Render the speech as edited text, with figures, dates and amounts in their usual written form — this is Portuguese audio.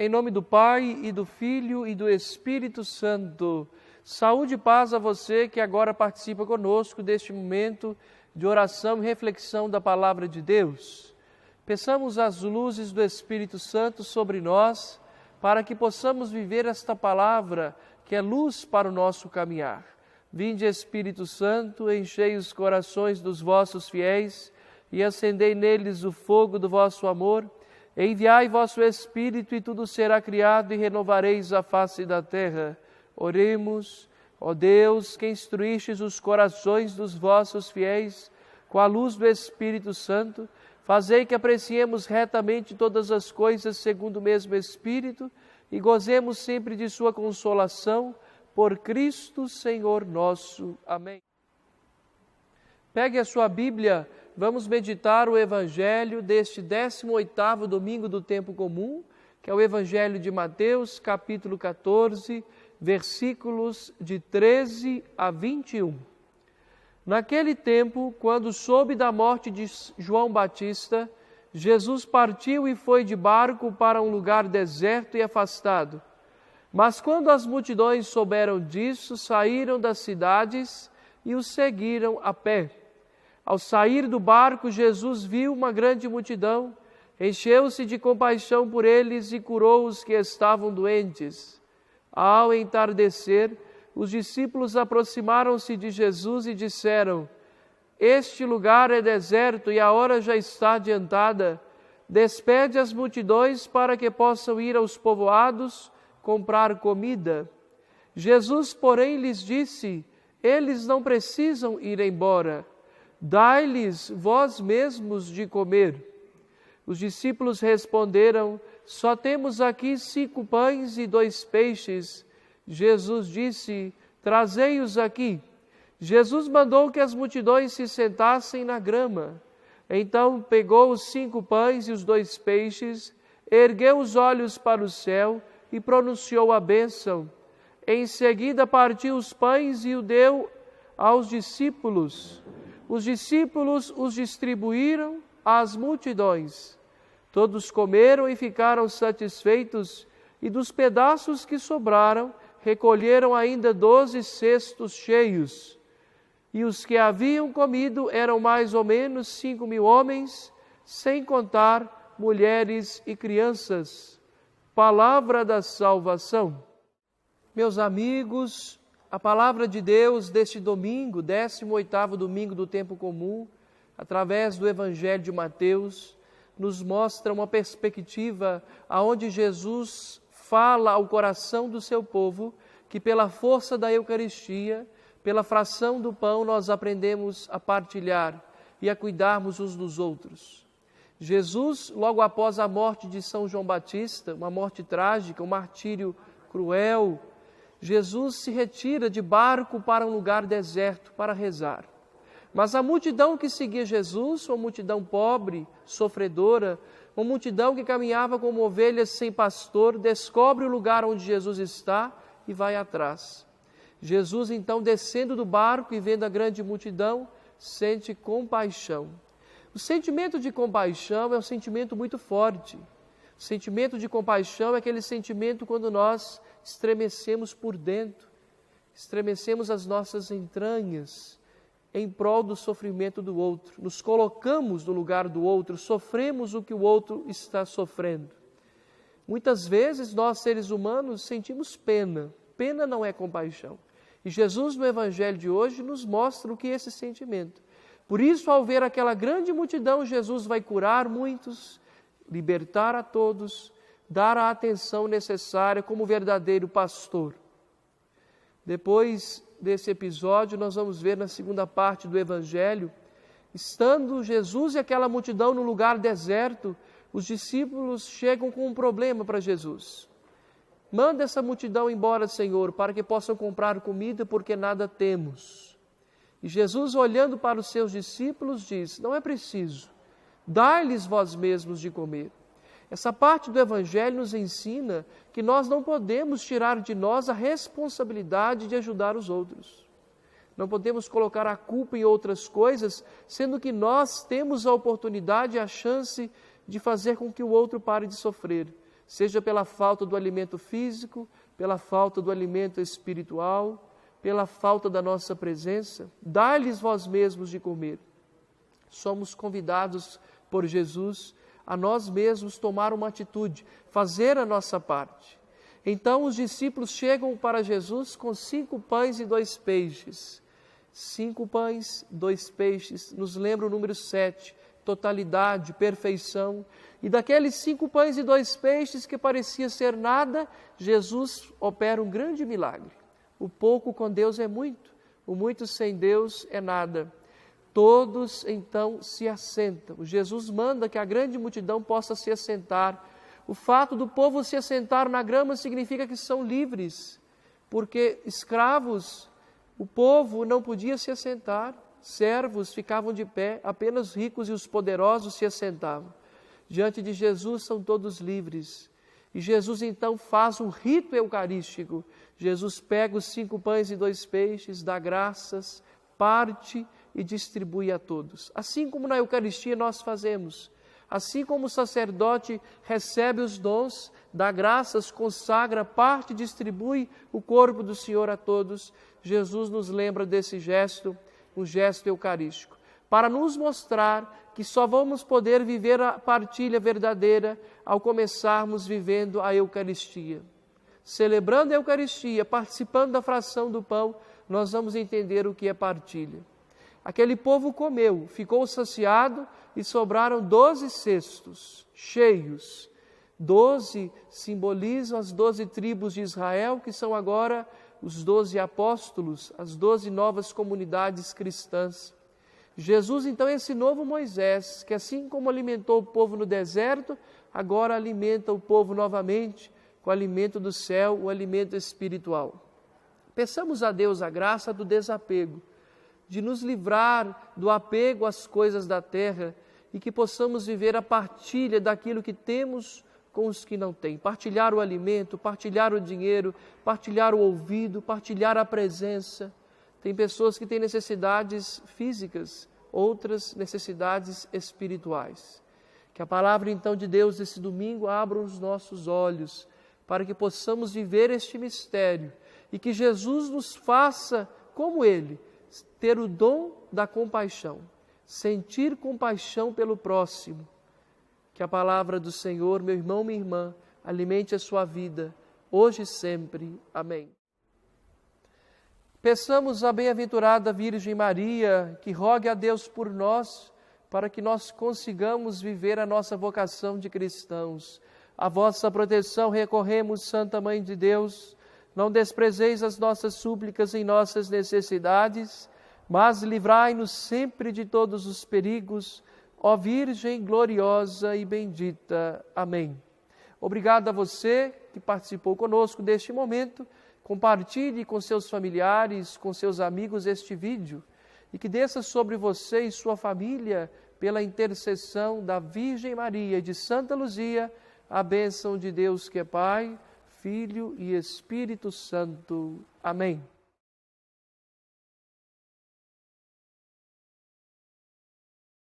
Em nome do Pai, e do Filho, e do Espírito Santo. Saúde e paz a você que agora participa conosco deste momento de oração e reflexão da Palavra de Deus. Peçamos as luzes do Espírito Santo sobre nós, para que possamos viver esta palavra, que é luz para o nosso caminhar. Vinde, Espírito Santo, enchei os corações dos vossos fiéis e acendei neles o fogo do vosso amor. Enviai vosso Espírito e tudo será criado e renovareis a face da terra. Oremos, ó Deus, que instruístes os corações dos vossos fiéis com a luz do Espírito Santo, fazei que apreciemos retamente todas as coisas segundo o mesmo Espírito e gozemos sempre de sua consolação, por Cristo Senhor nosso. Amém. Pegue a sua Bíblia, vamos meditar o Evangelho deste 18º domingo do tempo comum, que é o Evangelho de Mateus, capítulo 14, versículos de 13 a 21. Naquele tempo, quando soube da morte de João Batista, Jesus partiu e foi de barco para um lugar deserto e afastado. Mas quando as multidões souberam disso, saíram das cidades e o seguiram a pé. Ao sair do barco, Jesus viu uma grande multidão, encheu-se de compaixão por eles e curou os que estavam doentes. Ao entardecer, os discípulos aproximaram-se de Jesus e disseram: Este lugar é deserto e a hora já está adiantada. Despede as multidões para que possam ir aos povoados comprar comida. Jesus, porém, lhes disse: Eles não precisam ir embora. Dai-lhes vós mesmos de comer. Os discípulos responderam: Só temos aqui 5 pães e 2 peixes. Jesus disse: Trazei-os aqui. Jesus mandou que as multidões se sentassem na grama. Então pegou os 5 pães e os 2 peixes, ergueu os olhos para o céu e pronunciou a bênção. Em seguida partiu os pães e o deu aos discípulos. Os discípulos os distribuíram às multidões. Todos comeram e ficaram satisfeitos, e dos pedaços que sobraram, recolheram ainda 12 cestos cheios. E os que haviam comido eram mais ou menos 5.000 homens, sem contar mulheres e crianças. Palavra da salvação. Meus amigos, a palavra de Deus deste domingo, 18º domingo do tempo comum, através do Evangelho de Mateus, nos mostra uma perspectiva aonde Jesus fala ao coração do seu povo que pela força da Eucaristia, pela fração do pão, nós aprendemos a partilhar e a cuidarmos uns dos outros. Jesus, logo após a morte de São João Batista, uma morte trágica, um martírio cruel, Jesus se retira de barco para um lugar deserto para rezar. Mas a multidão que seguia Jesus, uma multidão pobre, sofredora, uma multidão que caminhava como ovelhas sem pastor, descobre o lugar onde Jesus está e vai atrás. Jesus, então, descendo do barco e vendo a grande multidão, sente compaixão. O sentimento de compaixão é um sentimento muito forte. O sentimento de compaixão é aquele sentimento quando nós estremecemos por dentro, estremecemos as nossas entranhas em prol do sofrimento do outro. Nos colocamos no lugar do outro, sofremos o que o outro está sofrendo. Muitas vezes nós, seres humanos, sentimos pena. Pena não é compaixão. E Jesus, no Evangelho de hoje, nos mostra o que é esse sentimento. Por isso, ao ver aquela grande multidão, Jesus vai curar muitos, libertar a todos, dar a atenção necessária como verdadeiro pastor. Depois desse episódio, nós vamos ver na segunda parte do Evangelho, estando Jesus e aquela multidão no lugar deserto, os discípulos chegam com um problema para Jesus. Manda essa multidão embora, Senhor, para que possam comprar comida, porque nada temos. E Jesus, olhando para os seus discípulos, diz: Não é preciso, dai-lhes vós mesmos de comer. Essa parte do Evangelho nos ensina que nós não podemos tirar de nós a responsabilidade de ajudar os outros. Não podemos colocar a culpa em outras coisas, sendo que nós temos a oportunidade e a chance de fazer com que o outro pare de sofrer. seja pela falta do alimento físico, pela falta do alimento espiritual, pela falta da nossa presença, dai-lhes vós mesmos de comer. Somos convidados por Jesus a nós mesmos tomar uma atitude, fazer a nossa parte. Então os discípulos chegam para Jesus com 5 pães e 2 peixes. 5 pães, 2 peixes, nos lembra o número 7, totalidade, perfeição. E daqueles 5 pães e 2 peixes que parecia ser nada, Jesus opera um grande milagre. O pouco com Deus é muito, o muito sem Deus é nada. Todos então se assentam. Jesus manda que a grande multidão possa se assentar. O fato do povo se assentar na grama significa que são livres, porque escravos, o povo não podia se assentar, servos ficavam de pé, apenas ricos e os poderosos se assentavam. Diante de Jesus são todos livres. E Jesus então faz um rito eucarístico. Jesus pega os 5 pães e 2 peixes, dá graças, parte e distribui a todos. Assim como na Eucaristia nós fazemos. Assim como o sacerdote recebe os dons, dá graças, consagra, parte e distribui o corpo do Senhor a todos, Jesus nos lembra desse gesto, um gesto eucarístico, para nos mostrar que só vamos poder viver a partilha verdadeira ao começarmos vivendo a Eucaristia. Celebrando a Eucaristia, participando da fração do pão, nós vamos entender o que é partilha. Aquele povo comeu, ficou saciado e sobraram 12 cestos cheios. 12 simbolizam as 12 tribos de Israel, que são agora os 12 apóstolos, as 12 novas comunidades cristãs. Jesus, então, é esse novo Moisés, que assim como alimentou o povo no deserto, agora alimenta o povo novamente com o alimento do céu, o alimento espiritual. Peçamos a Deus a graça do desapego, de nos livrar do apego às coisas da terra e que possamos viver a partilha daquilo que temos com os que não têm. Partilhar o alimento, partilhar o dinheiro, partilhar o ouvido, partilhar a presença. Tem pessoas que têm necessidades físicas, outras necessidades espirituais. Que a palavra então de Deus esse domingo abra os nossos olhos para que possamos viver este mistério e que Jesus nos faça, como Ele, ter o dom da compaixão, sentir compaixão pelo próximo. Que a palavra do Senhor, meu irmão, minha irmã, alimente a sua vida, hoje e sempre. Amém. Peçamos à bem-aventurada Virgem Maria que rogue a Deus por nós, para que nós consigamos viver a nossa vocação de cristãos. A vossa proteção recorremos, Santa Mãe de Deus. Não desprezeis as nossas súplicas em nossas necessidades, mas livrai-nos sempre de todos os perigos, ó Virgem gloriosa e bendita. Amém. Obrigado a você que participou conosco deste momento. Compartilhe com seus familiares, com seus amigos este vídeo e que desça sobre você e sua família, pela intercessão da Virgem Maria e de Santa Luzia, a bênção de Deus que é Pai, Filho e Espírito Santo. Amém.